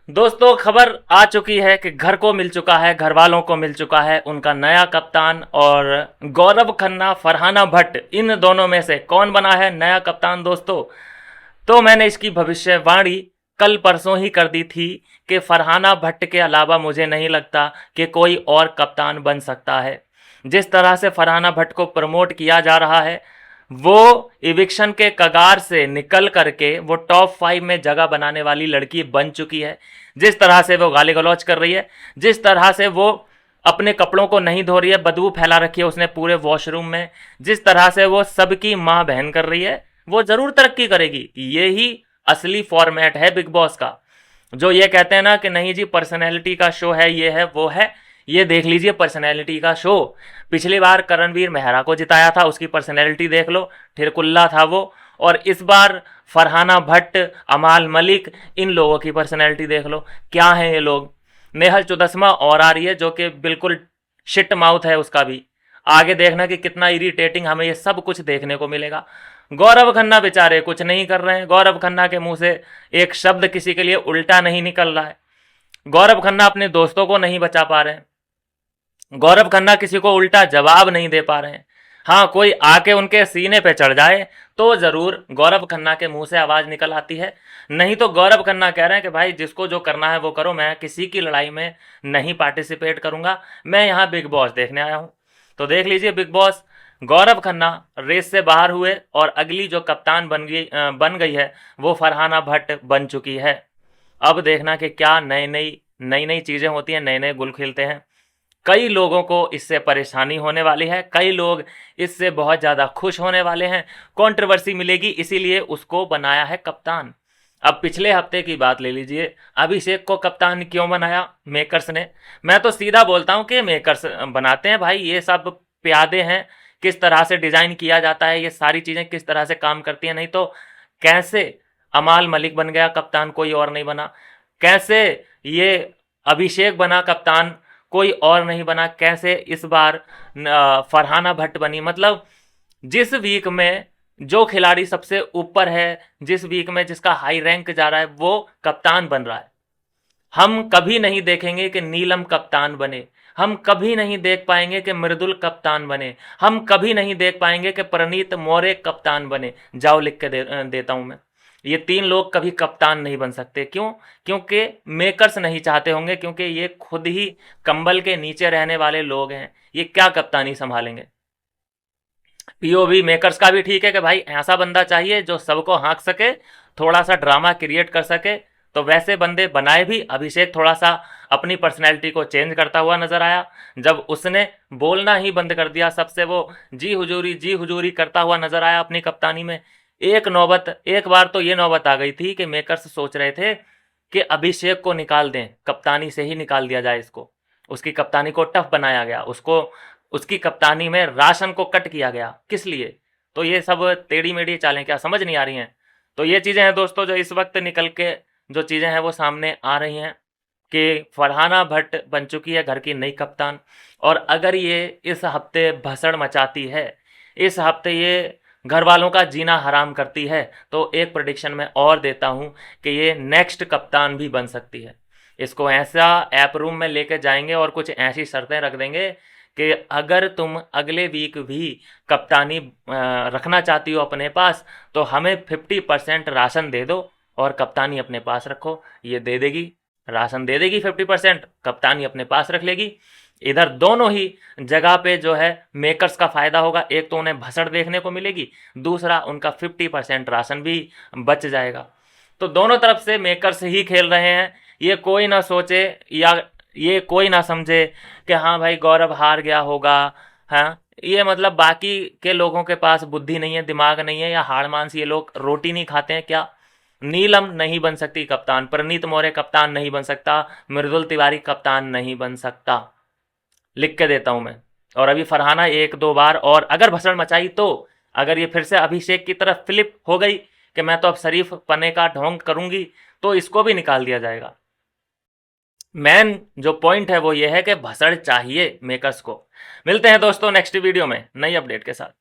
दोस्तों खबर आ चुकी है कि घर को मिल चुका है, घर वालों को मिल चुका है उनका नया कप्तान। और गौरव खन्ना, फरहाना भट्ट, इन दोनों में से कौन बना है नया कप्तान दोस्तों? तो मैंने इसकी भविष्यवाणी कल परसों ही कर दी थी कि फरहाना भट्ट के अलावा मुझे नहीं लगता कि कोई और कप्तान बन सकता है। जिस तरह से फरहाना भट्ट को प्रमोट किया जा रहा है, वो इविक्शन के कगार से निकल करके वो टॉप 5 में जगह बनाने वाली लड़की बन चुकी है। जिस तरह से वो गाली गलौज कर रही है, जिस तरह से वो अपने कपड़ों को नहीं धो रही है, बदबू फैला रखी है उसने पूरे वॉशरूम में, जिस तरह से वो सबकी मां बहन कर रही है, वो जरूर तरक्की करेगी। यही असली फॉर्मेट है बिग बॉस का। जो ये कहते हैं ना कि नहीं जी पर्सनैलिटी का शो है, ये है वो है, ये देख लीजिए पर्सनैलिटी का शो। पिछली बार करणवीर मेहरा को जिताया था, उसकी पर्सनैलिटी देख लो, ठिरकुल्ला था वो। और इस बार फरहाना भट्ट, अमाल मलिक, इन लोगों की पर्सनैलिटी देख लो, क्या है ये लोग। नेहल चुदस्मा और आ रही है जो कि बिल्कुल शिट माउथ है उसका भी। आगे देखना कि कितना इरिटेटिंग हमें ये सब कुछ देखने को मिलेगा। गौरव खन्ना बेचारे कुछ नहीं कर रहे हैं। गौरव खन्ना के मुंह से एक शब्द किसी के लिए उल्टा नहीं निकल रहा है। गौरव खन्ना अपने दोस्तों को नहीं बचा पा रहे हैं। गौरव खन्ना किसी को उल्टा जवाब नहीं दे पा रहे हैं। हाँ, कोई आके उनके सीने पे चढ़ जाए तो जरूर गौरव खन्ना के मुंह से आवाज निकल आती है। नहीं तो गौरव खन्ना कह रहे हैं कि भाई जिसको जो करना है वो करो, मैं किसी की लड़ाई में नहीं पार्टिसिपेट करूंगा, मैं यहाँ बिग बॉस देखने आया हूं। तो देख लीजिए big boss, Gaurav Khanna race से बाहर हुए और अगली जो कप्तान बन गई है वो फरहाना भट्ट बन चुकी है। अब देखना कि क्या नई नई चीजें होती हैं, नए नए गुल खिलते हैं। कई लोगों को इससे परेशानी होने वाली है, कई लोग इससे बहुत ज़्यादा खुश होने वाले हैं। कंट्रोवर्सी मिलेगी, इसीलिए उसको बनाया है कप्तान। अब पिछले हफ्ते की बात ले लीजिए, अभिषेक को कप्तान क्यों बनाया मेकर्स ने? मैं तो सीधा बोलता हूं कि मेकर्स बनाते हैं भाई, ये सब प्यादे हैं। किस तरह से डिजाइन किया जाता है, ये सारी चीजें किस तरह से काम करती हैं। नहीं तो कैसे अमाल मलिक बन गया कप्तान, कोई और नहीं बना? कैसे ये अभिषेक बना कप्तान, कोई और नहीं बना? कैसे इस बार फरहाना भट्ट बनी? मतलब जिस वीक में जो खिलाड़ी सबसे ऊपर है, जिस वीक में जिसका हाई रैंक जा रहा है, वो कप्तान बन रहा है। हम कभी नहीं देखेंगे कि नीलम कप्तान बने, हम कभी नहीं देख पाएंगे कि मृदुल कप्तान बने, हम कभी नहीं देख पाएंगे कि प्रणीत मौर्य कप्तान बने। जाओ लिख के देता हूं मैं, ये 3 लोग कभी कप्तान नहीं बन सकते। क्यों? क्योंकि मेकर्स नहीं चाहते होंगे, क्योंकि ये खुद ही कंबल के नीचे रहने वाले लोग हैं, ये क्या कप्तानी संभालेंगे। पीओवी मेकर्स का भी ठीक है कि भाई ऐसा बंदा चाहिए जो सबको हाँक सके, थोड़ा सा ड्रामा क्रिएट कर सके। तो वैसे बंदे बनाए भी। अभिषेक थोड़ा सा अपनी पर्सनैलिटी को चेंज करता हुआ नजर आया, जब उसने बोलना ही बंद कर दिया, सबसे वो जी हुजूरी करता हुआ नजर आया अपनी कप्तानी में। एक बार तो ये नौबत आ गई थी कि मेकर्स सोच रहे थे कि अभिषेक को निकाल दें, कप्तानी से ही निकाल दिया जाए इसको। उसकी कप्तानी को टफ बनाया गया, उसको उसकी कप्तानी में राशन को कट किया गया। किस लिए? तो ये सब टेढ़ी मेढ़ी चालें क्या समझ नहीं आ रही हैं? तो ये चीज़ें हैं दोस्तों जो इस वक्त निकल के जो चीज़ें हैं वो सामने आ रही हैं कि फरहाना भट्ट बन चुकी है घर की नई कप्तान। और अगर ये इस हफ्ते भसड़ मचाती है, इस हफ्ते ये घर वालों का जीना हराम करती है, तो एक प्रेडिक्शन मैं और देता हूं कि ये नेक्स्ट कप्तान भी बन सकती है। इसको ऐसा ऐप रूम में लेके जाएंगे और कुछ ऐसी शर्तें रख देंगे कि अगर तुम अगले वीक भी कप्तानी रखना चाहती हो अपने पास, तो हमें 50% राशन दे दो और कप्तानी अपने पास रखो। ये दे देगी, राशन दे देगी 50%, कप्तानी अपने पास रख लेगी। इधर दोनों ही जगह पे जो है मेकर्स का फायदा होगा। एक तो उन्हें भसड़ देखने को मिलेगी, दूसरा उनका 50% राशन भी बच जाएगा। तो दोनों तरफ से मेकर्स ही खेल रहे हैं। ये कोई ना सोचे या ये कोई ना समझे कि हाँ भाई गौरव हार गया होगा। हाँ, ये मतलब बाकी के लोगों के पास बुद्धि नहीं है, दिमाग नहीं है, या हाड़ मांस ये लोग रोटी नहीं खाते हैं क्या? नीलम नहीं बन सकती कप्तान, प्रणीत मौर्य कप्तान नहीं बन सकता, मृदुल तिवारी कप्तान नहीं बन सकता। लिख के देता हूं मैं। और अभी फरहाना 1-2 बार और अगर भसड़ मचाई, तो अगर ये फिर से अभिषेक की तरफ फ्लिप हो गई कि मैं तो अब शरीफ पने का ढोंग करूंगी, तो इसको भी निकाल दिया जाएगा। मेन जो पॉइंट है वो ये है कि भसड़ चाहिए मेकर्स को। मिलते हैं दोस्तों नेक्स्ट वीडियो में नई अपडेट के साथ।